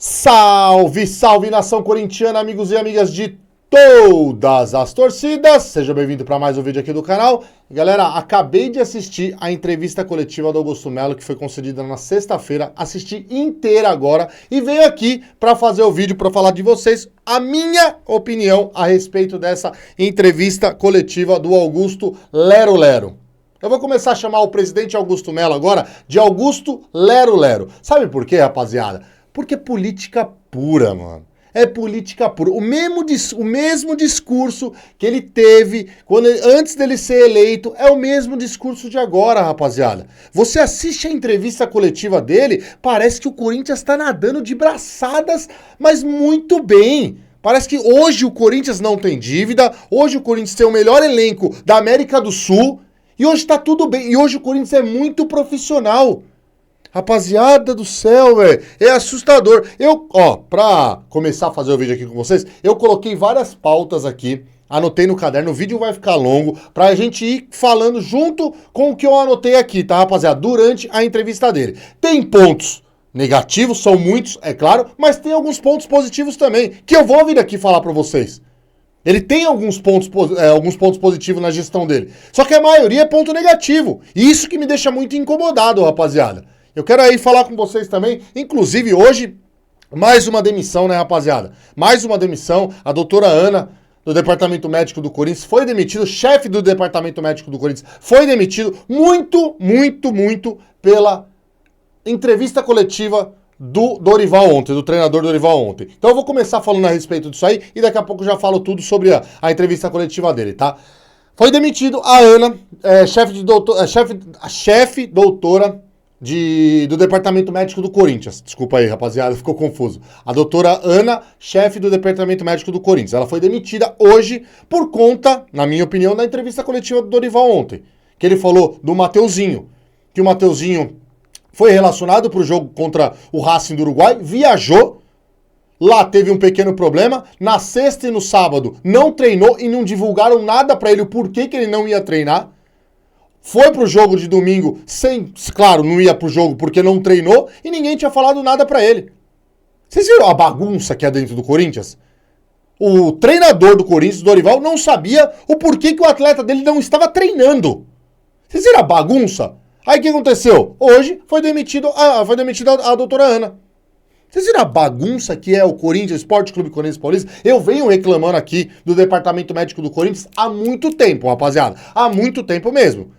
Salve, salve nação corintiana, amigos e amigas de todas as torcidas. Seja bem-vindo para mais um vídeo aqui do canal. Galera, acabei de assistir a entrevista coletiva do Augusto Melo, que foi concedida na sexta-feira. Assisti inteira agora e venho aqui para fazer o vídeo para falar de vocês a minha opinião a respeito dessa entrevista coletiva do Augusto Lero Lero. Eu vou começar a chamar o presidente Augusto Melo agora de Augusto Lero Lero. Sabe por quê, rapaziada? Porque é política pura, mano. É política pura. O mesmo discurso que ele teve antes dele ser eleito é o mesmo discurso de agora, rapaziada. Você assiste a entrevista coletiva dele, parece que o Corinthians tá nadando de braçadas, mas muito bem. Parece que hoje o Corinthians não tem dívida, hoje o Corinthians tem o melhor elenco da América do Sul, e hoje tá tudo bem. E hoje o Corinthians é muito profissional. Rapaziada do céu, velho, é assustador. Pra começar a fazer o vídeo aqui com vocês, eu coloquei várias pautas aqui, anotei no caderno, o vídeo vai ficar longo, pra gente ir falando junto com o que eu anotei aqui, tá, rapaziada, durante a entrevista dele. Tem pontos negativos, são muitos, é claro, mas tem alguns pontos positivos também, que eu vou vir aqui falar pra vocês. Ele tem alguns pontos positivos na gestão dele, só que a maioria é ponto negativo, e isso que me deixa muito incomodado, rapaziada. Eu quero aí falar com vocês também, inclusive hoje, mais uma demissão, né, rapaziada? Mais uma demissão, a doutora Ana, do Departamento Médico do Corinthians, foi demitido, o chefe do Departamento Médico do Corinthians foi demitido, muito pela entrevista coletiva do Dorival ontem, do treinador Dorival ontem. Então eu vou começar falando a respeito disso aí, e daqui a pouco eu já falo tudo sobre a entrevista coletiva dele, tá? Foi demitido a Ana, chefe doutora do Departamento Médico do Corinthians. Desculpa aí, rapaziada, ficou confuso. A doutora Ana, chefe do Departamento Médico do Corinthians. Ela foi demitida hoje por conta, na minha opinião, da entrevista coletiva do Dorival ontem. Que ele falou do Mateuzinho. Que o Mateuzinho foi relacionado para o jogo contra o Racing do Uruguai, viajou, lá teve um pequeno problema, na sexta e no sábado não treinou e não divulgaram nada para ele o porquê que ele não ia treinar. Foi pro jogo de domingo claro, não ia pro jogo porque não treinou e ninguém tinha falado nada pra ele. Vocês viram a bagunça que é dentro do Corinthians? O treinador do Corinthians, Dorival, não sabia o porquê que o atleta dele não estava treinando. Vocês viram a bagunça? Aí o que aconteceu? Hoje foi demitida a doutora Ana. Vocês viram a bagunça que é o Corinthians, Esporte Clube Corinthians Paulista? Eu venho reclamando aqui do Departamento Médico do Corinthians há muito tempo, rapaziada. Há muito tempo mesmo.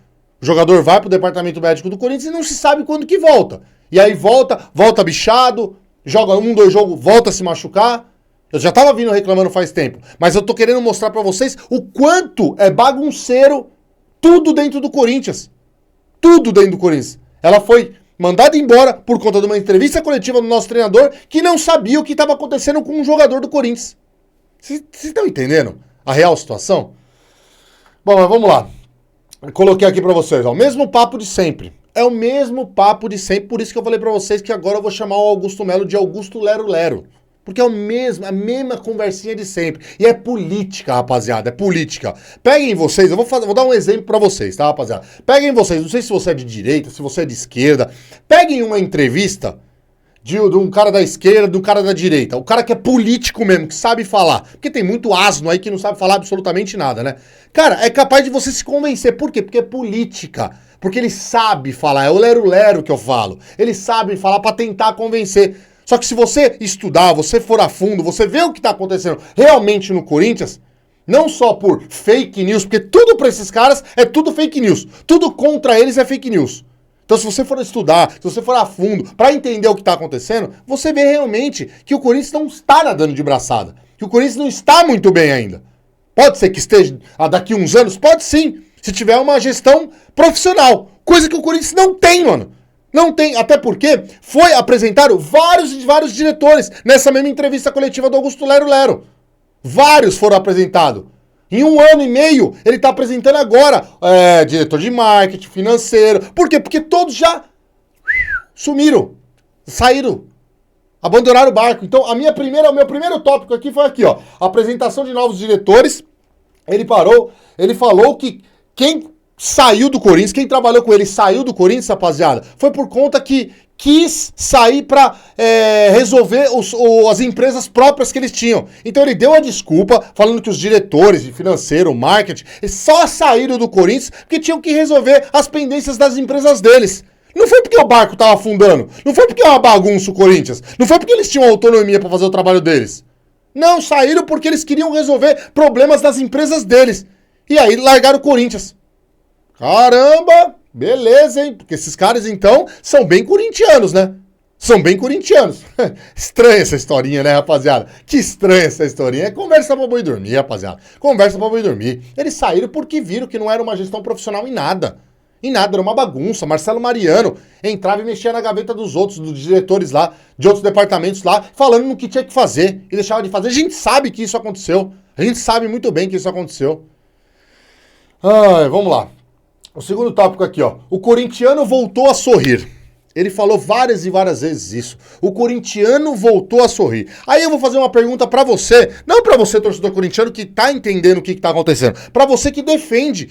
O jogador vai pro Departamento Médico do Corinthians e não se sabe quando que volta. E aí volta bichado, joga 2 jogos, volta a se machucar. Eu já tava vindo reclamando faz tempo. Mas eu tô querendo mostrar pra vocês o quanto é bagunceiro tudo dentro do Corinthians. Tudo dentro do Corinthians. Ela foi mandada embora por conta de uma entrevista coletiva do nosso treinador que não sabia o que estava acontecendo com um jogador do Corinthians. Vocês estão entendendo a real situação? Bom, mas vamos lá. Eu coloquei aqui pra vocês, ó, o mesmo papo de sempre. É o mesmo papo de sempre, por isso que eu falei pra vocês que agora eu vou chamar o Augusto Melo de Augusto Lero Lero. Porque é a mesma conversinha de sempre. E é política, rapaziada, é política. Peguem vocês, eu vou dar um exemplo pra vocês, tá, rapaziada? Peguem vocês, não sei se você é de direita, se você é de esquerda. Peguem uma entrevista de um cara da esquerda, de um cara da direita. O cara que é político mesmo, que sabe falar. Porque tem muito asno aí que não sabe falar absolutamente nada, né? Cara, é capaz de você se convencer. Por quê? Porque é política. Porque ele sabe falar. É o lero-lero que eu falo. Ele sabe falar pra tentar convencer. Só que se você estudar, você for a fundo, você vê o que tá acontecendo realmente no Corinthians, não só por fake news, porque tudo pra esses caras é tudo fake news. Tudo contra eles é fake news. Então se você for estudar, se você for a fundo pra entender o que tá acontecendo, você vê realmente que o Corinthians não está nadando de braçada. Que o Corinthians não está muito bem ainda. Pode ser que esteja daqui uns anos? Pode sim, se tiver uma gestão profissional. Coisa que o Corinthians não tem, mano. Não tem, até porque foi apresentado vários diretores nessa mesma entrevista coletiva do Augusto Lero Lero. Vários foram apresentados. Em 1 ano e meio, ele tá apresentando agora diretor de marketing, financeiro. Por quê? Porque todos já sumiram, saíram, abandonaram o barco. Então, o meu primeiro tópico aqui foi aqui, ó. Apresentação de novos diretores. Ele falou que quem saiu do Corinthians, quem trabalhou com ele saiu do Corinthians, rapaziada, foi por conta que quis sair pra resolver as empresas próprias que eles tinham. Então ele deu a desculpa, falando que os diretores de financeiro, marketing, só saíram do Corinthians porque tinham que resolver as pendências das empresas deles. Não foi porque o barco tava afundando, não foi porque é uma bagunça o Corinthians, não foi porque eles tinham autonomia pra fazer o trabalho deles. Não, saíram porque eles queriam resolver problemas das empresas deles. E aí largaram o Corinthians. Caramba, beleza, hein? Porque esses caras, então, são bem corintianos, né? São bem corintianos. Estranha essa historinha, né, rapaziada? Que estranha essa historinha. É conversa pra boi dormir, rapaziada. Conversa pra boi dormir. Eles saíram porque viram que não era uma gestão profissional em nada. Em nada, era uma bagunça. Marcelo Mariano entrava e mexia na gaveta dos outros, dos diretores lá, de outros departamentos lá, falando no que tinha que fazer e deixava de fazer. A gente sabe que isso aconteceu. A gente sabe muito bem que isso aconteceu. Vamos lá. O segundo tópico aqui, ó. O corintiano voltou a sorrir. Ele falou várias e várias vezes isso. O corintiano voltou a sorrir. Aí eu vou fazer uma pergunta pra você, não pra você, torcedor corintiano, que tá entendendo o que tá acontecendo, pra você que defende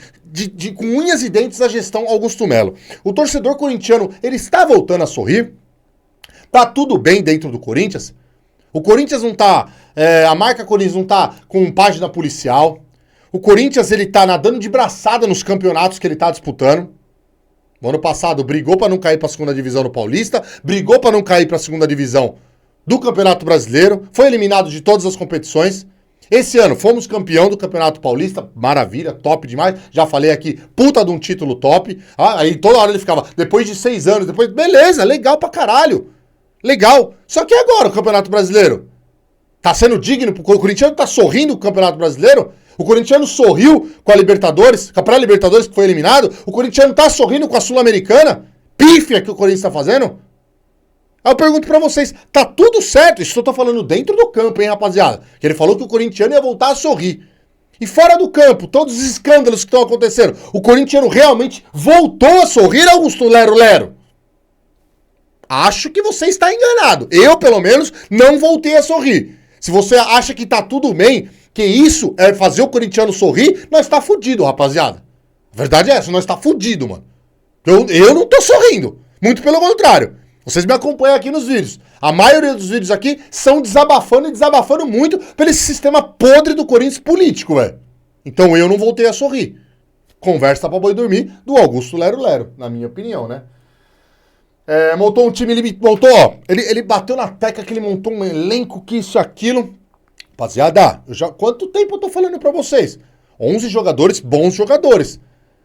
com unhas e dentes a gestão Augusto Melo. O torcedor corintiano, ele está voltando a sorrir? Tá tudo bem dentro do Corinthians? O Corinthians não tá... a marca Corinthians não tá com página policial. O Corinthians, ele tá nadando de braçada nos campeonatos que ele tá disputando. No ano passado, brigou pra não cair pra segunda divisão no Paulista, brigou pra não cair pra segunda divisão do Campeonato Brasileiro, foi eliminado de todas as competições. Esse ano, fomos campeão do Campeonato Paulista, maravilha, top demais. Já falei aqui, puta de um título top. Aí toda hora ele ficava, depois de 6 anos, beleza, legal pra caralho. Legal. Só que agora o Campeonato Brasileiro? Tá sendo digno? O corintiano tá sorrindo com o Campeonato Brasileiro? O corintiano sorriu com a Libertadores, com a pré-Libertadores que foi eliminado? O corintiano tá sorrindo com a Sul-Americana? Pífia que o Corinthians tá fazendo? Aí eu pergunto pra vocês, tá tudo certo? Isso eu tô falando dentro do campo, hein, rapaziada? Que ele falou que o corintiano ia voltar a sorrir. E fora do campo, todos os escândalos que estão acontecendo, o corintiano realmente voltou a sorrir, Augusto Lero Lero? Acho que você está enganado. Eu, pelo menos, não voltei a sorrir. Se você acha que tá tudo bem, que isso é fazer o corintiano sorrir, nós tá fudido, rapaziada. A verdade é essa, nós tá fudido, mano. Eu não tô sorrindo. Muito pelo contrário. Vocês me acompanham aqui nos vídeos. A maioria dos vídeos aqui são desabafando e desabafando muito pelo esse sistema podre do Corinthians político, velho. Então eu não voltei a sorrir. Conversa pra boi dormir do Augusto Lero Lero, na minha opinião, né? Montou um time, ele bateu na tecla que ele montou um elenco, que isso e aquilo. Rapaziada, quanto tempo eu tô falando pra vocês? 11 jogadores, bons jogadores.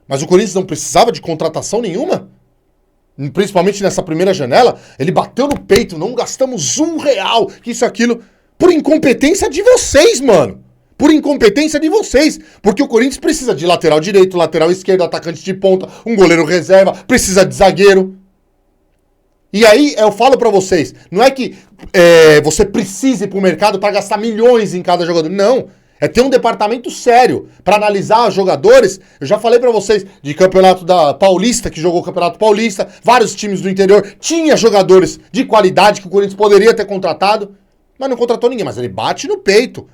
Mas o Corinthians não precisava de contratação nenhuma? Principalmente nessa primeira janela, ele bateu no peito, não gastamos R$1, que isso e aquilo. Por incompetência de vocês, mano. Por incompetência de vocês. Porque o Corinthians precisa de lateral direito, lateral esquerdo, atacante de ponta, um goleiro reserva, precisa de zagueiro. E aí, eu falo pra vocês, não é que você precise ir pro mercado pra gastar milhões em cada jogador. Não. É ter um departamento sério pra analisar os jogadores. Eu já falei pra vocês de campeonato da Paulista, que jogou o campeonato paulista, vários times do interior, tinha jogadores de qualidade que o Corinthians poderia ter contratado, mas não contratou ninguém. Mas ele bate no peito.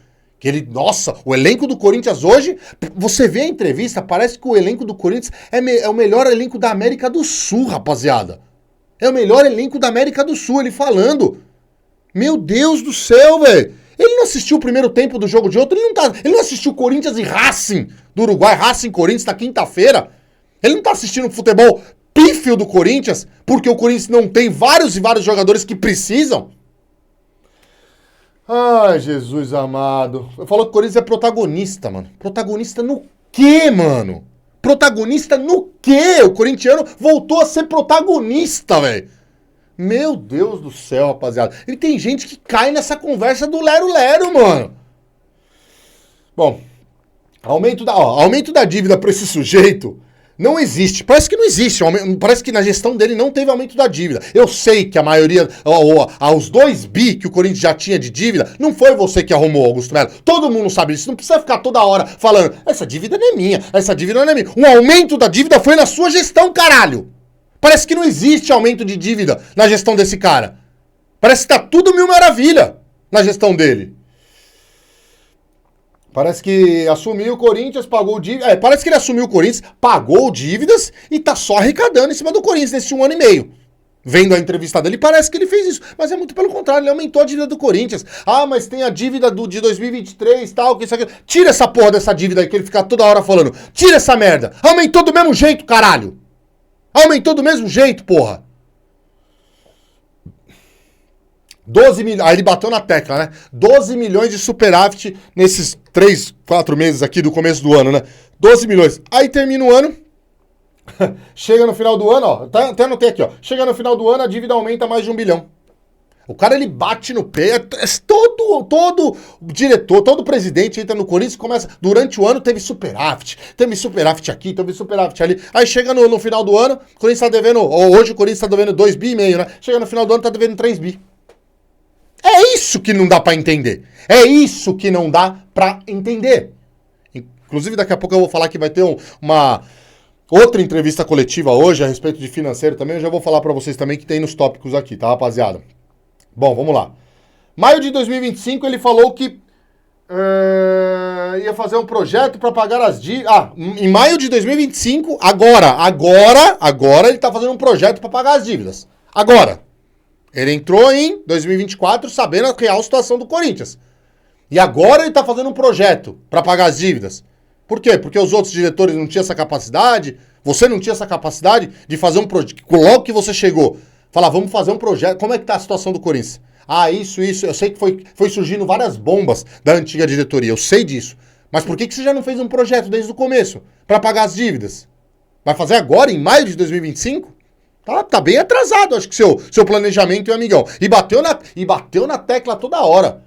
Nossa, o elenco do Corinthians hoje, você vê a entrevista, parece que o elenco do Corinthians é o melhor elenco da América do Sul, rapaziada. É o melhor elenco da América do Sul, ele falando. Meu Deus do céu, velho. Ele não assistiu o primeiro tempo do jogo de ontem, ele não assistiu Corinthians e Racing do Uruguai, Racing Corinthians na quinta-feira. Ele não tá assistindo o futebol pífio do Corinthians, porque o Corinthians não tem vários e vários jogadores que precisam. Ai, Jesus amado. Eu falo que o Corinthians é protagonista, mano. Protagonista no quê, mano? Protagonista no quê? O corintiano voltou a ser protagonista, velho. Meu Deus do céu, rapaziada. E tem gente que cai nessa conversa do Lero Lero, mano. Bom, aumento da dívida pra esse sujeito não existe. Parece que não existe. Parece que na gestão dele não teve aumento da dívida. Eu sei que a maioria, aos 2 bi que o Corinthians já tinha de dívida, não foi você que arrumou, Augusto Melo. Todo mundo sabe disso. Não precisa ficar toda hora falando, essa dívida não é minha, essa dívida não é minha. O aumento da dívida foi na sua gestão, caralho. Parece que não existe aumento de dívida na gestão desse cara. Parece que tá tudo mil maravilha na gestão dele. Parece que assumiu o Corinthians, pagou dívidas. Parece que ele assumiu o Corinthians, pagou dívidas e tá só arrecadando em cima do Corinthians nesse 1 ano e meio. Vendo a entrevista dele, parece que ele fez isso. Mas é muito pelo contrário, ele aumentou a dívida do Corinthians. Ah, mas tem a dívida de 2023 e tal, que isso aqui. Tira essa porra dessa dívida aí que ele fica toda hora falando. Tira essa merda. Aumentou do mesmo jeito, caralho. Aumentou do mesmo jeito, porra. 12 milhões, aí ele bateu na tecla, né? 12 milhões de superávit nesses 3, 4 meses aqui do começo do ano, né? 12 milhões. Aí termina o ano, chega no final do ano, ó, até anotei aqui, ó. Chega no final do ano, a dívida aumenta mais de 1 bilhão. O cara, ele bate no pé, todo diretor, todo presidente entra no Corinthians e começa, durante o ano teve superávit aqui, teve superávit ali. Aí chega no final do ano, o Corinthians tá devendo, hoje o Corinthians tá devendo 2,5 bi, né? Chega no final do ano, tá devendo 3 bi. É isso que não dá pra entender. É isso que não dá pra entender. Inclusive, daqui a pouco eu vou falar que vai ter uma outra entrevista coletiva hoje a respeito de financeiro também. Eu já vou falar pra vocês também que tem nos tópicos aqui, tá, rapaziada? Bom, vamos lá. Maio de 2025, ele falou que ia fazer um projeto pra pagar as dívidas. Em maio de 2025, agora ele tá fazendo um projeto pra pagar as dívidas. Agora. Ele entrou em 2024 sabendo a real situação do Corinthians. E agora ele tá fazendo um projeto para pagar as dívidas. Por quê? Porque os outros diretores não tinham essa capacidade, você não tinha essa capacidade de fazer um projeto. Logo que você chegou, falar, vamos fazer um projeto. Como é que tá a situação do Corinthians? Isso. Eu sei que foi surgindo várias bombas da antiga diretoria, eu sei disso. Mas por que você já não fez um projeto desde o começo para pagar as dívidas? Vai fazer agora, em maio de 2025? Tá bem atrasado, acho que seu planejamento, amigão. E bateu na tecla toda hora.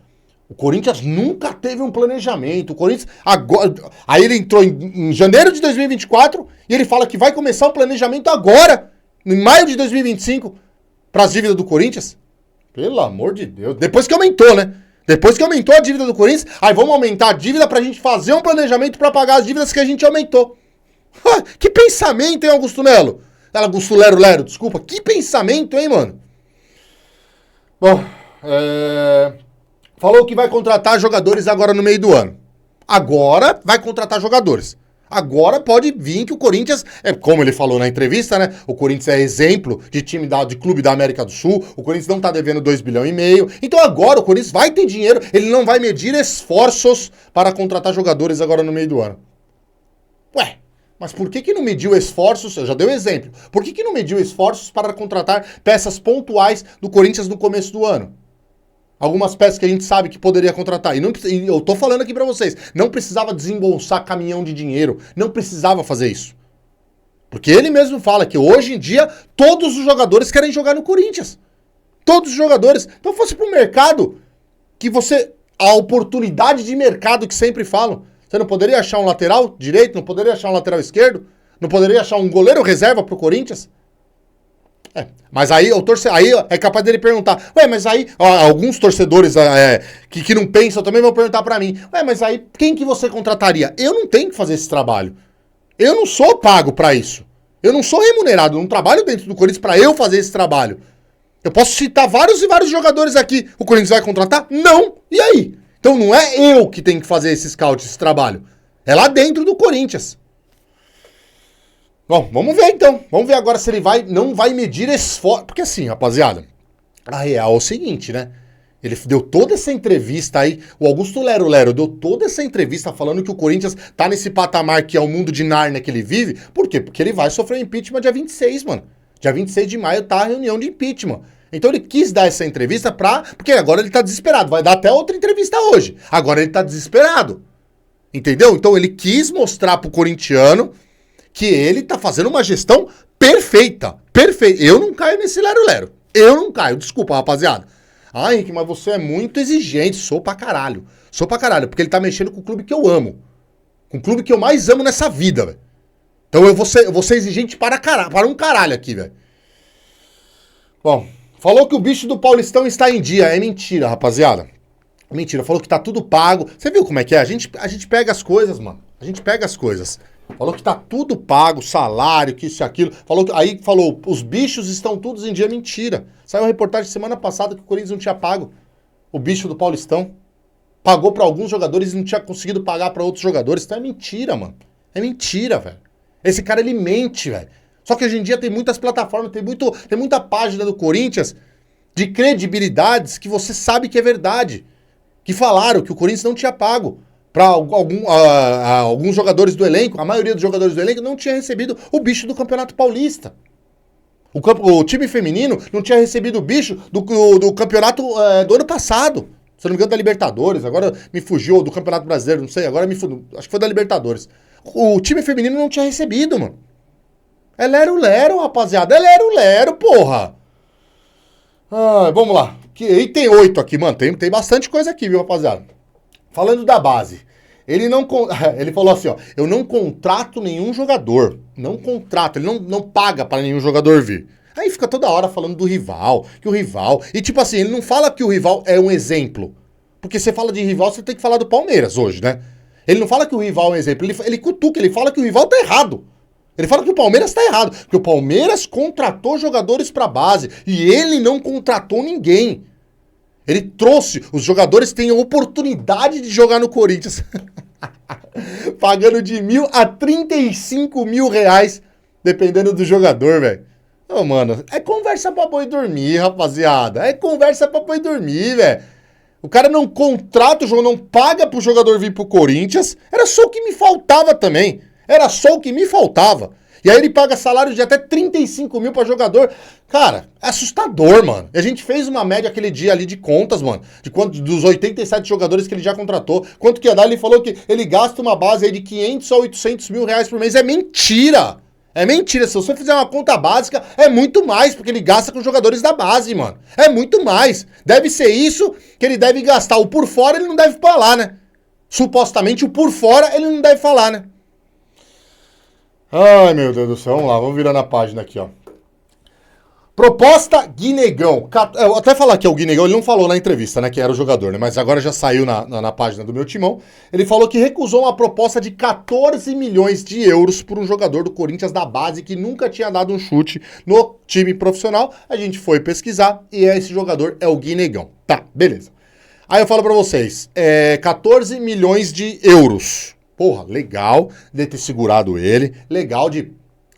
O Corinthians nunca teve um planejamento. O Corinthians agora. Aí ele entrou em janeiro de 2024 e ele fala que vai começar o planejamento agora, em maio de 2025, para as dívidas do Corinthians. Pelo amor de Deus. Depois que aumentou, né? Depois que aumentou a dívida do Corinthians, aí vamos aumentar a dívida pra gente fazer um planejamento pra pagar as dívidas que a gente aumentou. Que pensamento, hein, Augusto Melo? Augusto Lero, desculpa. Que pensamento, hein, mano? Bom, falou que vai contratar jogadores agora no meio do ano. Agora vai contratar jogadores. Agora pode vir que o Corinthians, como ele falou na entrevista, né? O Corinthians é exemplo de time de clube da América do Sul. O Corinthians não tá devendo 2,5 bilhões. Então agora o Corinthians vai ter dinheiro. Ele não vai medir esforços para contratar jogadores agora no meio do ano. Ué, mas por que não mediu esforços? Eu já dei um exemplo. Por que não mediu esforços para contratar peças pontuais do Corinthians no começo do ano? Algumas peças que a gente sabe que poderia contratar. E eu tô falando aqui pra vocês, não precisava desembolsar caminhão de dinheiro. Não precisava fazer isso. Porque ele mesmo fala que hoje em dia todos os jogadores querem jogar no Corinthians. Todos os jogadores. Então fosse pro mercado, a oportunidade de mercado que sempre falam. Você não poderia achar um lateral direito? Não poderia achar um lateral esquerdo? Não poderia achar um goleiro reserva pro Corinthians? Mas aí aí é capaz dele perguntar, mas aí, alguns torcedores que não pensam também vão perguntar pra mim, mas aí quem que você contrataria? Eu não tenho que fazer esse trabalho. Eu não sou pago pra isso. Eu não sou remunerado, eu não trabalho dentro do Corinthians pra eu fazer esse trabalho. Eu posso citar vários e vários jogadores aqui. O Corinthians vai contratar? Não. E aí? Então não é eu que tenho que fazer esse scout, esse trabalho. É lá dentro do Corinthians. Bom, vamos ver então. Vamos ver agora se ele não vai medir esforço. Porque assim, rapaziada, a real é o seguinte, né? Ele deu toda essa entrevista aí, o Augusto Lero deu toda essa entrevista falando que o Corinthians tá nesse patamar que é o mundo de Nárnia que ele vive. Por quê? Porque ele vai sofrer impeachment dia 26, mano. Dia 26 de maio tá a reunião de impeachment. Então ele quis dar essa entrevista porque agora ele tá desesperado. Vai dar até outra entrevista hoje. Agora ele tá desesperado. Entendeu? Então ele quis mostrar pro corintiano que ele tá fazendo uma gestão perfeita. Perfeita. Eu não caio nesse lero-lero. Eu não caio. Desculpa, rapaziada. Henrique, mas você é muito exigente. Sou pra caralho. Porque ele tá mexendo com o clube que eu amo. Com o clube que eu mais amo nessa vida, velho. Então eu vou ser exigente para um caralho aqui, velho. Bom, falou que o bicho do Paulistão está em dia. É mentira, rapaziada. Mentira, falou que tá tudo pago. Você viu como é que é? A gente pega as coisas, mano. A gente pega as coisas. Falou que tá tudo pago, salário, que isso e aquilo. Aí falou, os bichos estão todos em dia. Mentira. Saiu uma reportagem semana passada que o Corinthians não tinha pago o bicho do Paulistão. Pagou pra alguns jogadores e não tinha conseguido pagar pra outros jogadores. Então é mentira, mano. É mentira, velho. Esse cara, ele mente, velho. Só que hoje em dia tem muitas plataformas, tem muita página do Corinthians de credibilidades que você sabe que é verdade. Que falaram que o Corinthians não tinha pago para alguns jogadores do elenco, a maioria dos jogadores do elenco não tinha recebido o bicho do Campeonato Paulista. O time feminino não tinha recebido o bicho do campeonato do ano passado. Se não me engano, da Libertadores. Agora me fugiu, do Campeonato Brasileiro, não sei. Agora acho que foi da Libertadores. O time feminino não tinha recebido, mano. É lero-lero, rapaziada. É lero-lero, porra. Vamos lá. E tem 8 aqui, mano. Tem bastante coisa aqui, viu, rapaziada? Falando da base. Ele falou assim, ó. Eu não contrato nenhum jogador. Não contrato. Ele não paga para nenhum jogador vir. Aí fica toda hora falando do rival. Que o rival... E tipo assim, ele não fala que o rival é um exemplo. Porque você fala de rival, você tem que falar do Palmeiras hoje, né? Ele não fala que o rival é um exemplo. Ele cutuca, ele fala que o rival tá errado. Ele fala que o Palmeiras tá errado. Que o Palmeiras contratou jogadores pra base. E ele não contratou ninguém. Ele trouxe... Os jogadores têm a oportunidade de jogar no Corinthians. Pagando de 1.000 a 35 mil reais. Dependendo do jogador, velho. Ô, mano, é conversa pra boi dormir, rapaziada. É conversa pra boi dormir, velho. O cara não contrata o jogo, não paga pro jogador vir pro Corinthians. Era só o que me faltava também. Era só o que me faltava. E aí ele paga salário de até 35 mil pra jogador. Cara, é assustador, mano. E a gente fez uma média aquele dia ali de contas, mano. Dos 87 jogadores que ele já contratou. Quanto que ia dar? Ele falou que ele gasta uma base aí de 500 a 800 mil reais por mês. É mentira. É mentira. Se você fizer uma conta básica, é muito mais, porque ele gasta com jogadores da base, mano. É muito mais. Deve ser isso que ele deve gastar. O por fora ele não deve falar, né? Supostamente o por fora ele não deve falar, né? Ai, meu Deus do céu. Vamos lá, vamos virar na página aqui, ó. Proposta Guinegão. Eu até falar que é o Guinegão, ele não falou na entrevista, né, que era o jogador, né, mas agora já saiu na página do meu timão. Ele falou que recusou uma proposta de 14 milhões de euros por um jogador do Corinthians da base que nunca tinha dado um chute no time profissional. A gente foi pesquisar e esse jogador é o Guinegão. Tá, beleza. Aí eu falo pra vocês, 14 milhões de euros. Porra, legal de ter segurado ele, legal de...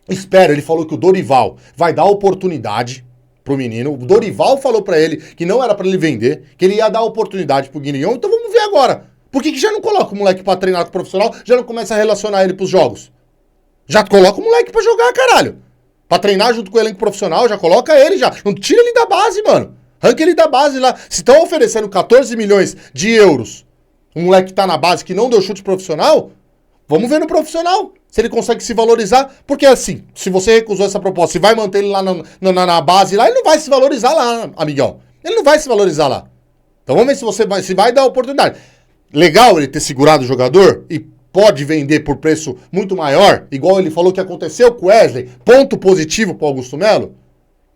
Espero, ele falou que o Dorival vai dar oportunidade pro menino. O Dorival falou pra ele que não era pra ele vender, que ele ia dar oportunidade pro Guinegão. Então vamos ver agora. Por que já não coloca o moleque pra treinar com o profissional, já não começa a relacionar ele pros jogos? Já coloca o moleque pra jogar, caralho. Pra treinar junto com o elenco profissional, já coloca ele já. Não tira ele da base, mano. Arranca ele da base lá. Se estão oferecendo 14 milhões de euros, um moleque que tá na base que não deu chute profissional, vamos ver no profissional se ele consegue se valorizar. Porque assim, se você recusou essa proposta, se vai manter ele lá na base lá, ele não vai se valorizar lá, amigão. Ele não vai se valorizar lá. Então vamos ver se vai dar oportunidade. Legal ele ter segurado o jogador e pode vender por preço muito maior, igual ele falou que aconteceu com o Wesley. Ponto positivo pro Augusto Melo,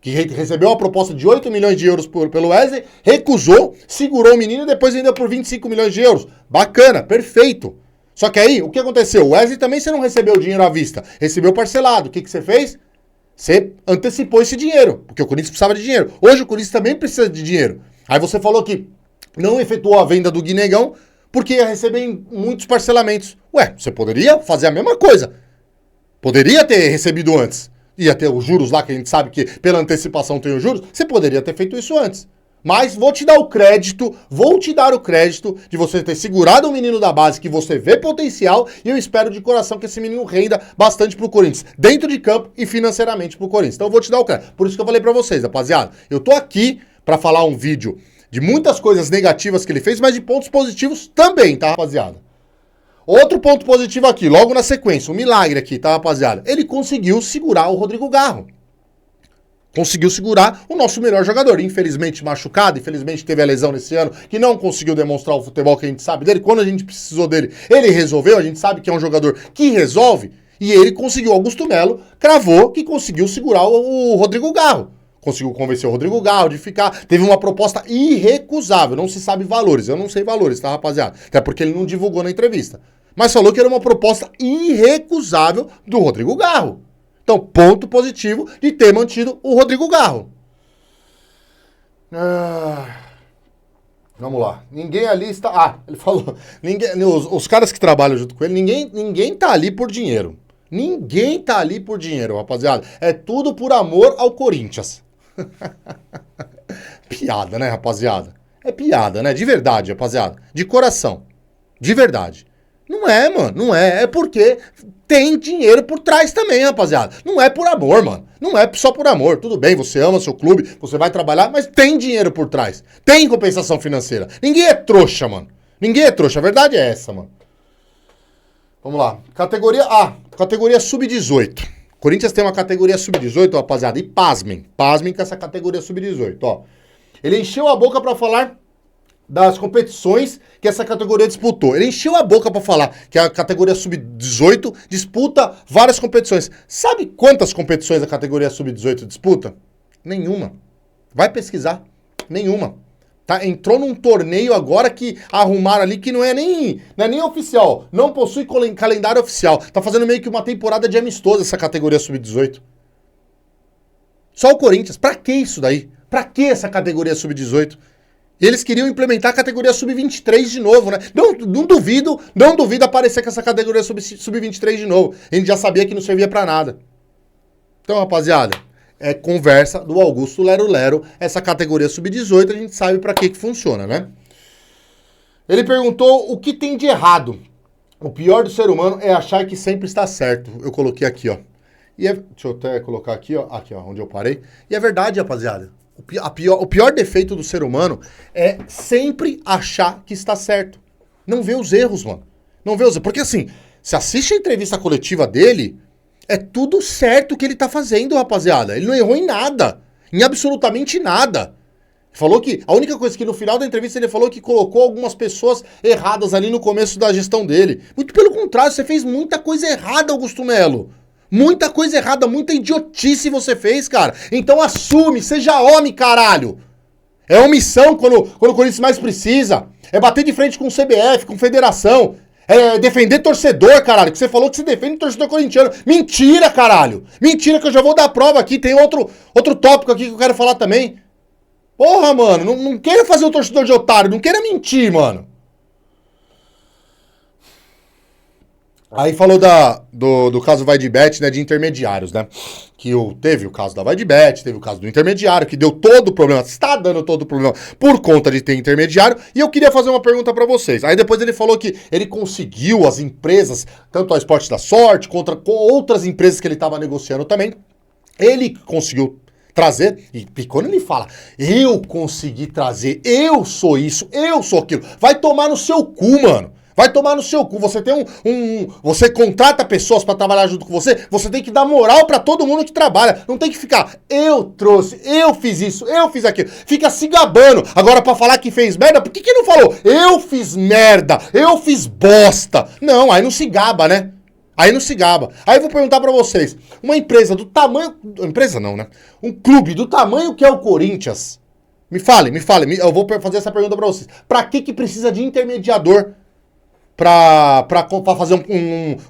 que recebeu uma proposta de 8 milhões de euros pelo Wesley, recusou, segurou o menino e depois vendeu por 25 milhões de euros. Bacana, perfeito. Só que aí, o que aconteceu? O Wesley também você não recebeu o dinheiro à vista, recebeu parcelado. O que você fez? Você antecipou esse dinheiro, porque o Corinthians precisava de dinheiro. Hoje o Corinthians também precisa de dinheiro. Aí você falou que não efetuou a venda do Guinegão porque ia receber em muitos parcelamentos. Ué, você poderia fazer a mesma coisa. Poderia ter recebido antes. Ia ter os juros lá, que a gente sabe que pela antecipação tem os juros. Você poderia ter feito isso antes. Mas vou te dar o crédito de você ter segurado o menino da base, que você vê potencial, e eu espero de coração que esse menino renda bastante pro Corinthians, dentro de campo e financeiramente pro Corinthians. Então eu vou te dar o crédito. Por isso que eu falei pra vocês, rapaziada. Eu tô aqui pra falar um vídeo de muitas coisas negativas que ele fez, mas de pontos positivos também, tá, rapaziada? Outro ponto positivo aqui, logo na sequência, um milagre aqui, tá, rapaziada? Ele conseguiu segurar o Rodrigo Garro. Conseguiu segurar o nosso melhor jogador. Infelizmente machucado, infelizmente teve a lesão nesse ano, que não conseguiu demonstrar o futebol que a gente sabe dele. Quando a gente precisou dele, ele resolveu. A gente sabe que é um jogador que resolve. E ele conseguiu, Augusto Melo cravou que conseguiu segurar o Rodrigo Garro. Conseguiu convencer o Rodrigo Garro de ficar. Teve uma proposta irrecusável. Não se sabe valores. Eu não sei valores, tá, rapaziada? Até porque ele não divulgou na entrevista. Mas falou que era uma proposta irrecusável do Rodrigo Garro. Então, ponto positivo de ter mantido o Rodrigo Garro. Vamos lá. Ninguém ali está... Ah, ele falou. Os caras que trabalham junto com ele, ninguém tá ali por dinheiro. Ninguém tá ali por dinheiro, rapaziada. É tudo por amor ao Corinthians. Piada, né, rapaziada? É piada, né? De verdade, rapaziada. De coração. De verdade. Não é, mano. Não é. É porque tem dinheiro por trás também, rapaziada. Não é por amor, mano. Não é só por amor. Tudo bem, você ama seu clube, você vai trabalhar, mas tem dinheiro por trás. Tem compensação financeira. Ninguém é trouxa, mano. Ninguém é trouxa. A verdade é essa, mano. Vamos lá. Categoria A. Categoria sub-18. Corinthians tem uma categoria sub-18, rapaziada. E pasmem. Pasmem com essa categoria sub-18, ó. Ele encheu a boca pra falar das competições que essa categoria disputou. Ele encheu a boca pra falar que a categoria sub-18 disputa várias competições. Sabe quantas competições a categoria sub-18 disputa? Nenhuma. Vai pesquisar. Nenhuma. Tá? Entrou num torneio agora que arrumaram ali que não é nem oficial. Não possui calendário oficial. Tá fazendo meio que uma temporada de amistoso essa categoria sub-18. Só o Corinthians. Pra que isso daí? Pra que essa categoria sub-18? Eles queriam implementar a categoria sub-23 de novo, né? Não duvido aparecer com essa categoria sub-23 de novo. A gente já sabia que não servia pra nada. Então, rapaziada, é conversa do Augusto Lero Lero. Essa categoria sub-18 a gente sabe pra que funciona, né? Ele perguntou o que tem de errado. O pior do ser humano é achar que sempre está certo. Eu coloquei aqui, ó. Deixa eu até colocar aqui, ó. Aqui, ó, onde eu parei. E é verdade, rapaziada. O pior defeito do ser humano é sempre achar que está certo. Não vê os erros, mano. Não vê os erros. Porque assim, se assiste a entrevista coletiva dele, é tudo certo o que ele tá fazendo, rapaziada. Ele não errou em nada. Em absolutamente nada. Falou que, a única coisa que no final da entrevista ele falou que colocou algumas pessoas erradas ali no começo da gestão dele. Muito pelo contrário, você fez muita coisa errada, Augusto Melo. Muita coisa errada, muita idiotice você fez, cara. Então assume, seja homem, caralho. É omissão quando o Corinthians mais precisa. É bater de frente com o CBF, com federação. É defender torcedor, caralho. Que você falou que você defende torcedor corintiano. Mentira, caralho. Mentira, que eu já vou dar prova aqui. Tem outro tópico aqui que eu quero falar também. Porra, mano. Não queira fazer o torcedor de otário. Não queira mentir, mano. Aí falou do caso Vai de Bet, né, de intermediários, né? Que teve o caso da Vai de Bet, teve o caso do intermediário, que deu todo o problema, está dando todo o problema por conta de ter intermediário. E eu queria fazer uma pergunta pra vocês. Aí depois ele falou que ele conseguiu as empresas, tanto a Esporte da Sorte, contra outras empresas que ele estava negociando também. Ele conseguiu trazer, e quando ele fala, eu consegui trazer, eu sou isso, eu sou aquilo, vai tomar no seu cu, mano. Vai tomar no seu cu. Você tem você contrata pessoas pra trabalhar junto com você, você tem que dar moral pra todo mundo que trabalha. Não tem que ficar, eu trouxe, eu fiz isso, eu fiz aquilo. Fica se gabando. Agora pra falar que fez merda, por que não falou? Eu fiz merda, eu fiz bosta. Não, aí não se gaba, né? Aí não se gaba. Aí eu vou perguntar pra vocês. Uma empresa do tamanho... Empresa não, né? Um clube do tamanho que é o Corinthians. Me fale. Eu vou fazer essa pergunta pra vocês. Pra que precisa de intermediador pra fazer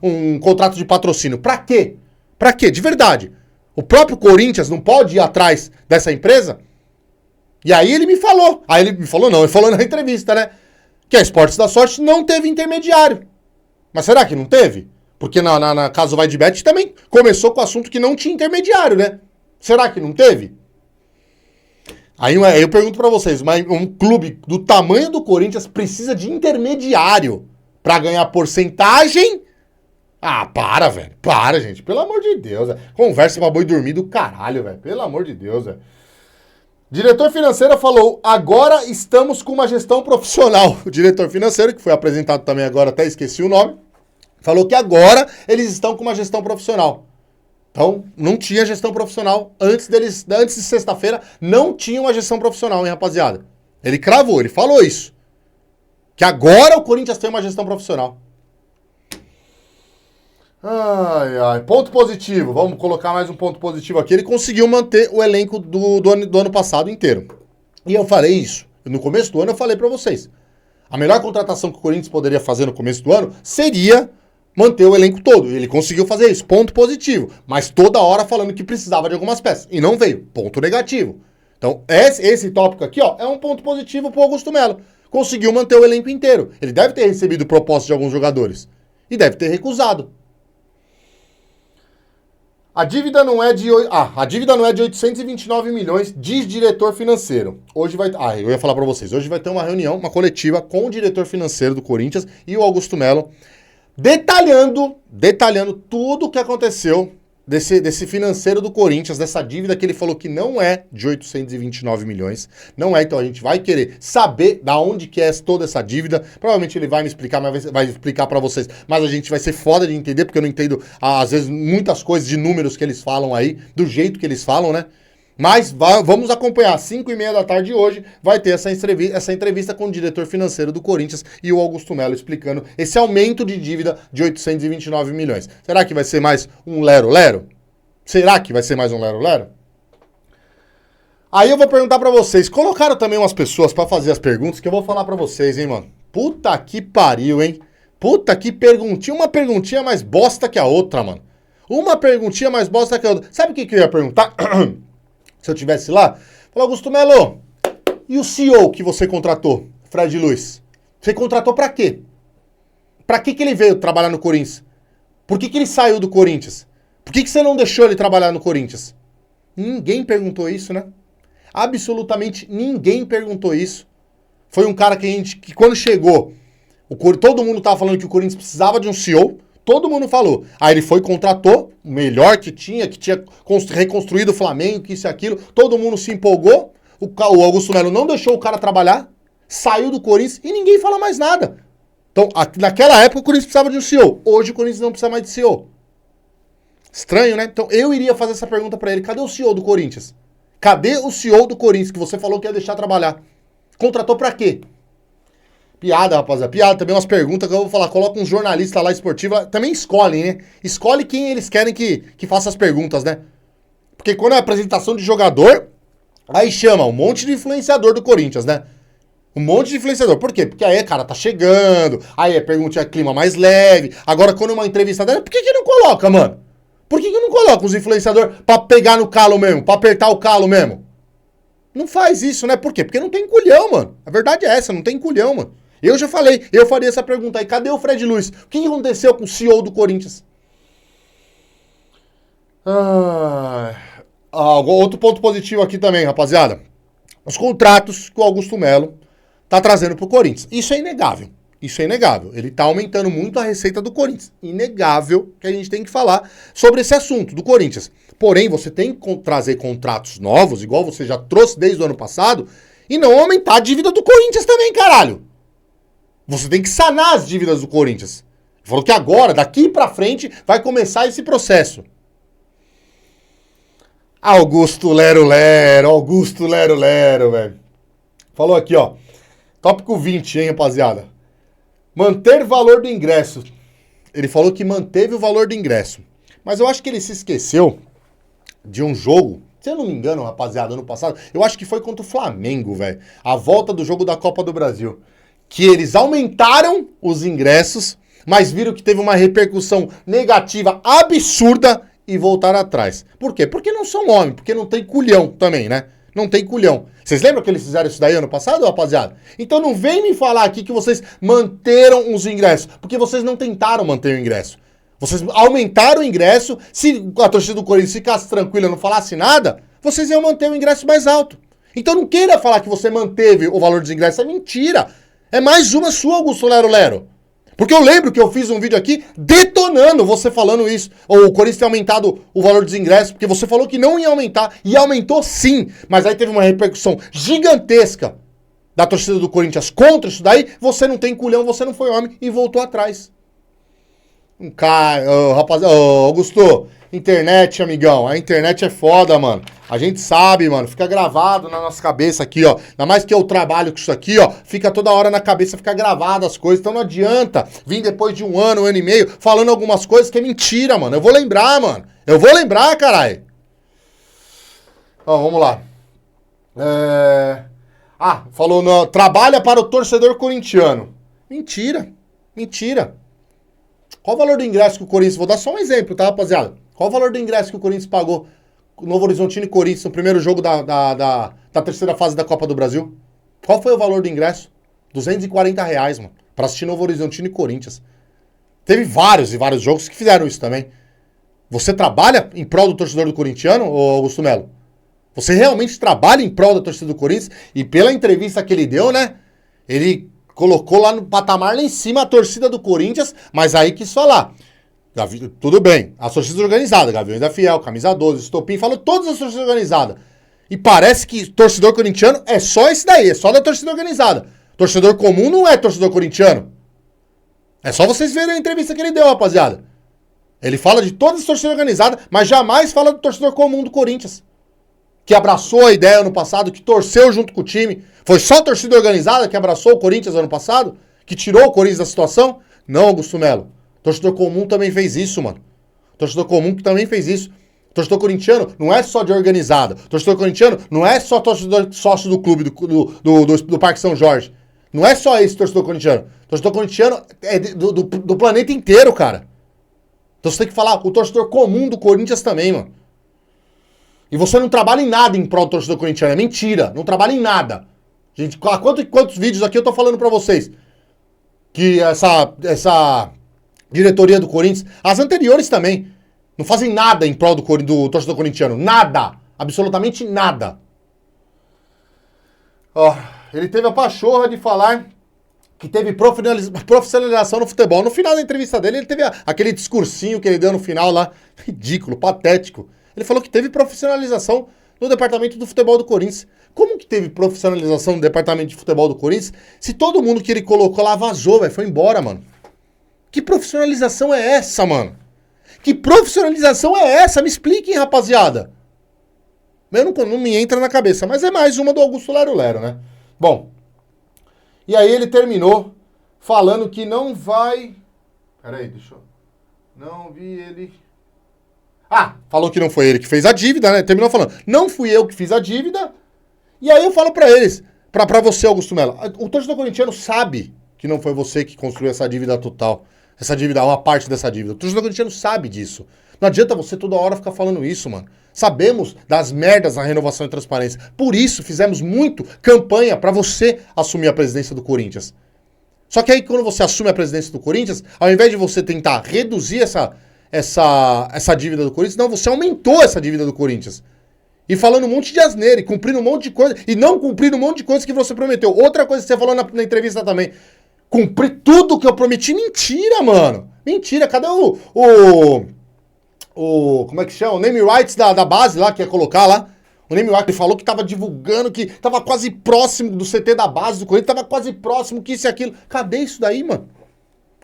um contrato de patrocínio? Pra quê? Pra quê? De verdade. O próprio Corinthians não pode ir atrás dessa empresa? E aí ele me falou. Ele falou na entrevista, né? Que a Esportes da Sorte não teve intermediário. Mas será que não teve? Porque na caso Vai de Bet também começou com o assunto que não tinha intermediário, né? Será que não teve? Aí eu pergunto pra vocês, mas um clube do tamanho do Corinthians precisa de intermediário pra ganhar porcentagem? Ah, para, velho. Para, gente. Pelo amor de Deus, velho. Conversa pra boi dormir do caralho, velho. Pelo amor de Deus, velho. Diretor financeiro falou, agora estamos com uma gestão profissional. O diretor financeiro, que foi apresentado também agora, até esqueci o nome, falou que agora eles estão com uma gestão profissional. Então, não tinha gestão profissional. Antes de sexta-feira, não tinha uma gestão profissional, hein, rapaziada? Ele cravou, ele falou isso. Que agora o Corinthians tem uma gestão profissional. Ai. Ponto positivo. Vamos colocar mais um ponto positivo aqui. Ele conseguiu manter o elenco do ano passado inteiro. E eu falei isso. No começo do ano eu falei pra vocês. A melhor contratação que o Corinthians poderia fazer no começo do ano seria manter o elenco todo. E ele conseguiu fazer isso. Ponto positivo. Mas toda hora falando que precisava de algumas peças. E não veio. Ponto negativo. Então, esse tópico aqui, ó, é um ponto positivo pro Augusto Melo. Conseguiu manter o elenco inteiro. Ele deve ter recebido propostas de alguns jogadores. E deve ter recusado. A dívida não é de 829 milhões, diz diretor financeiro. Hoje vai... eu ia falar para vocês. Hoje vai ter uma reunião, uma coletiva com o diretor financeiro do Corinthians e o Augusto Melo, detalhando tudo o que aconteceu desse financeiro do Corinthians, dessa dívida que ele falou que não é de 829 milhões. Não é, então a gente vai querer saber da onde que é toda essa dívida. Provavelmente ele vai me explicar, mas vai explicar pra vocês. Mas a gente vai ser foda de entender, porque eu não entendo, às vezes, muitas coisas de números que eles falam aí, do jeito que eles falam, né? Mas vamos acompanhar. 5h30 da tarde de hoje vai ter essa entrevista com o diretor financeiro do Corinthians e o Augusto Melo explicando esse aumento de dívida de 829 milhões. Será que vai ser mais um lero-lero? Será que vai ser mais um lero-lero? Aí eu vou perguntar pra vocês. Colocaram também umas pessoas pra fazer as perguntas que eu vou falar pra vocês, hein, mano? Puta que pariu, hein? Puta que perguntinha. Uma perguntinha mais bosta que a outra, mano. Uma perguntinha mais bosta que a outra. Sabe o que eu ia perguntar? Se eu tivesse lá, falou, Augusto Melo, e o CEO que você contratou, Fred Luiz? Você contratou pra quê? Pra que ele veio trabalhar no Corinthians? Por que ele saiu do Corinthians? Por que você não deixou ele trabalhar no Corinthians? Ninguém perguntou isso, né? Absolutamente ninguém perguntou isso. Foi um cara que quando chegou, todo mundo tava falando que o Corinthians precisava de um CEO. Todo mundo falou. Aí ele foi, contratou, o melhor que tinha reconstruído o Flamengo, que isso e aquilo. Todo mundo se empolgou. O Augusto Melo não deixou o cara trabalhar. Saiu do Corinthians e ninguém fala mais nada. Então, naquela época o Corinthians precisava de um CEO. Hoje o Corinthians não precisa mais de CEO. Estranho, né? Então eu iria fazer essa pergunta pra ele. Cadê o CEO do Corinthians? Cadê o CEO do Corinthians que você falou que ia deixar trabalhar? Contratou pra quê? Piada, rapaziada. Piada, também umas perguntas que eu vou falar. Coloca um jornalista lá esportivo. Também escolhem, né? Escolhe quem eles querem que faça as perguntas, né? Porque quando é apresentação de jogador, aí chama um monte de influenciador do Corinthians, né? Um monte de influenciador. Por quê? Porque aí, cara, tá chegando. Aí é pergunta clima mais leve. Agora, quando é uma entrevista dela, por que não coloca, mano? Por que não coloca os influenciadores pra pegar no calo mesmo? Pra apertar o calo mesmo? Não faz isso, né? Por quê? Porque não tem culhão, mano. A verdade é essa, não tem culhão, mano. Eu já falei, eu faria essa pergunta aí. Cadê o Fred Luiz? O que aconteceu com o CEO do Corinthians? Outro ponto positivo aqui também, rapaziada. Os contratos que o Augusto Melo tá trazendo pro Corinthians. Isso é inegável. Isso é inegável. Ele tá aumentando muito a receita do Corinthians. Inegável que a gente tem que falar sobre esse assunto do Corinthians. Porém, você tem que trazer contratos novos, igual você já trouxe desde o ano passado, e não aumentar a dívida do Corinthians também, caralho. Você tem que sanar as dívidas do Corinthians. Ele falou que agora, daqui pra frente, vai começar esse processo. Augusto Lero, velho. Falou aqui, ó. Tópico 20, hein, rapaziada. Manter valor do ingresso. Ele falou que manteve o valor do ingresso. Mas eu acho que ele se esqueceu de um jogo, se eu não me engano, rapaziada, ano passado, eu acho que foi contra o Flamengo, velho. A volta do jogo da Copa do Brasil. Que eles aumentaram os ingressos, mas viram que teve uma repercussão negativa absurda e voltaram atrás. Por quê? Porque não são homens, porque não tem culhão também, né? Não tem culhão. Vocês lembram que eles fizeram isso daí ano passado, rapaziada? Então não vem me falar aqui que vocês manteram os ingressos, porque vocês não tentaram manter o ingresso. Vocês aumentaram o ingresso, se a torcida do Corinthians ficasse tranquila e não falasse nada, vocês iam manter o ingresso mais alto. Então não queira falar que você manteve o valor dos ingressos, é mentira. É mais uma sua, Augusto Lero. Porque eu lembro que eu fiz um vídeo aqui detonando você falando isso. Ou o Corinthians ter aumentado o valor dos ingressos, porque você falou que não ia aumentar. E aumentou sim. Mas aí teve uma repercussão gigantesca da torcida do Corinthians contra isso daí. Você não tem culhão, você não foi homem e voltou atrás. Rapaziada, Augusto, internet, amigão. A internet é foda, mano. A gente sabe, mano. Fica gravado na nossa cabeça aqui, ó. Ainda mais que eu trabalho com isso aqui, ó. Fica toda hora na cabeça, fica gravado as coisas. Então não adianta vir depois de um ano e meio, falando algumas coisas que é mentira, mano. Eu vou lembrar, mano. Eu vou lembrar, caralho. Ó, vamos lá. Falou, trabalha para o torcedor corintiano. Mentira. Qual o valor do ingresso que o Corinthians... Vou dar só um exemplo, tá, rapaziada? Qual o valor do ingresso que o Corinthians pagou Novo Horizontino e Corinthians no primeiro jogo da da terceira fase da Copa do Brasil? Qual foi o valor do ingresso? R$ 240, mano, pra assistir Novo Horizontino e Corinthians. Teve vários e vários jogos que fizeram isso também. Você trabalha em prol do torcedor do corintiano, ô Augusto Melo? Você realmente trabalha em prol da torcida do Corinthians? E pela entrevista que ele deu, né? Ele colocou lá no patamar lá em cima a torcida do Corinthians, mas aí quis falar. Tudo bem, as torcidas organizadas, Gaviões da Fiel, Camisa 12, Estopim, falou todas as torcidas organizadas. E parece que torcedor corintiano é só esse daí, é só da torcida organizada. Torcedor comum não é torcedor corintiano. É só vocês verem a entrevista que ele deu, rapaziada. Ele fala de todas as torcidas organizadas, mas jamais fala do torcedor comum do Corinthians. Que abraçou a ideia ano passado, que torceu junto com o time. Foi só a torcida organizada que abraçou o Corinthians ano passado? Que tirou o Corinthians da situação? Não, Augusto Melo. Torcedor comum também fez isso, mano. Torcedor comum que também fez isso. Torcedor corintiano não é só de organizada. Torcedor corintiano não é só torcedor sócio do clube do Parque São Jorge. Não é só esse torcedor corintiano. Torcedor corintiano é do planeta inteiro, cara. Então você tem que falar o torcedor comum do Corinthians também, mano. E você não trabalha em nada em prol do torcedor corintiano. É mentira. Não trabalha em nada. Gente, quantos vídeos aqui eu tô falando pra vocês? Que essa diretoria do Corinthians, as anteriores também, não fazem nada em prol do torcedor corintiano. Nada. Absolutamente nada. Ó, ele teve a pachorra de falar que teve profissionalização no futebol. No final da entrevista dele, ele teve aquele discursinho que ele deu no final lá, ridículo, patético. Ele falou que teve profissionalização no departamento do futebol do Corinthians. Como que teve profissionalização no departamento de futebol do Corinthians se todo mundo que ele colocou lá vazou, velho, foi embora, mano? Que profissionalização é essa, mano? Que profissionalização é essa? Me expliquem, rapaziada. Não me entra na cabeça, mas é mais uma do Augusto Lero Lero, né? Bom, e aí ele terminou falando que não vai... Peraí, deixa eu... Não vi ele... falou que não foi ele que fez a dívida, né? Terminou falando, não fui eu que fiz a dívida. E aí eu falo pra eles, pra você, Augusto Melo, o torcedor corintiano sabe que não foi você que construiu essa dívida total. Essa dívida, uma parte dessa dívida. O torcedor corintiano sabe disso. Não adianta você toda hora ficar falando isso, mano. Sabemos das merdas na renovação e transparência. Por isso, fizemos muito campanha pra você assumir a presidência do Corinthians. Só que aí, quando você assume a presidência do Corinthians, ao invés de você tentar reduzir essa dívida do Corinthians, não, você aumentou essa dívida do Corinthians. E falando um monte de asneira, e cumprindo um monte de coisa, e não cumprindo um monte de coisa que você prometeu. Outra coisa que você falou na entrevista também, cumprir tudo que eu prometi. Mentira, mano. Mentira, cadê como é que chama? O name rights da base lá, que ia colocar lá. O name rights, ele falou que tava divulgando, que tava quase próximo do CT da base do Corinthians, tava quase próximo que isso e aquilo. Cadê isso daí, mano?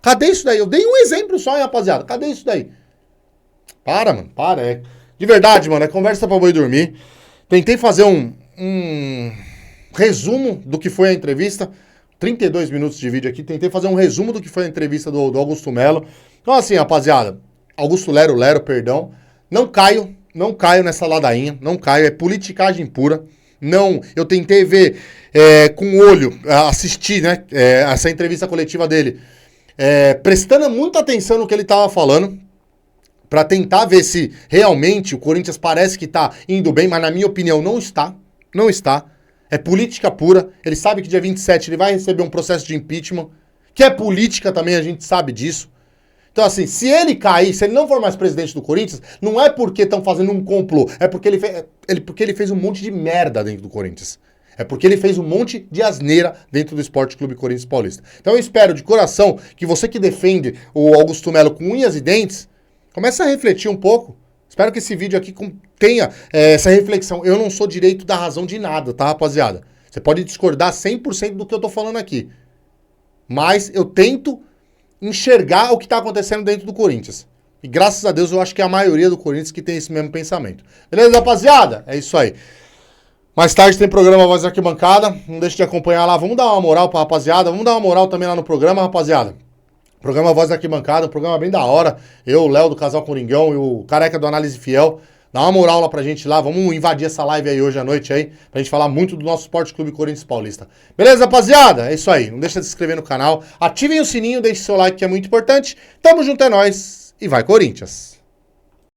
Cadê isso daí? Eu dei um exemplo só, hein, rapaziada. Cadê isso daí? Para, mano, para. De verdade, mano, é conversa pra boi dormir. Tentei fazer um resumo do que foi a entrevista. 32 minutos de vídeo aqui. Tentei fazer um resumo do que foi a entrevista do Augusto Melo. Então, assim, rapaziada, Augusto Lero Lero, perdão. Não caio nessa ladainha. Não caio, é politicagem pura. Não, eu tentei ver com o olho, assistir, né, essa entrevista coletiva dele, prestando muita atenção no que ele tava falando, pra tentar ver se realmente o Corinthians parece que tá indo bem, mas na minha opinião não está. Não está. É política pura. Ele sabe que dia 27 ele vai receber um processo de impeachment, que é política também, a gente sabe disso. Então, assim, se ele cair, se ele não for mais presidente do Corinthians, não é porque estão fazendo um complô, é porque ele fez um monte de merda dentro do Corinthians. É porque ele fez um monte de asneira dentro do Esporte Clube Corinthians Paulista. Então eu espero de coração que você que defende o Augusto Melo com unhas e dentes, comece a refletir um pouco. Espero que esse vídeo aqui tenha essa reflexão. Eu não sou direito da razão de nada, tá, rapaziada? Você pode discordar 100% do que eu tô falando aqui. Mas eu tento enxergar o que tá acontecendo dentro do Corinthians. E graças a Deus eu acho que é a maioria do Corinthians que tem esse mesmo pensamento. Beleza, rapaziada? É isso aí. Mais tarde tem programa Voz da Arquibancada. Não deixe de acompanhar lá. Vamos dar uma moral pra rapaziada. Vamos dar uma moral também lá no programa, rapaziada. Programa Voz da Arquibancada, um programa bem da hora. Eu, o Léo do Casal Coringão e o Careca do Análise Fiel. Dá uma moral lá pra gente lá. Vamos invadir essa live aí hoje à noite aí, pra gente falar muito do nosso Esporte Clube Corinthians Paulista. Beleza, rapaziada? É isso aí. Não deixa de se inscrever no canal. Ativem o sininho, deixe seu like que é muito importante. Tamo junto, é nóis. E vai, Corinthians!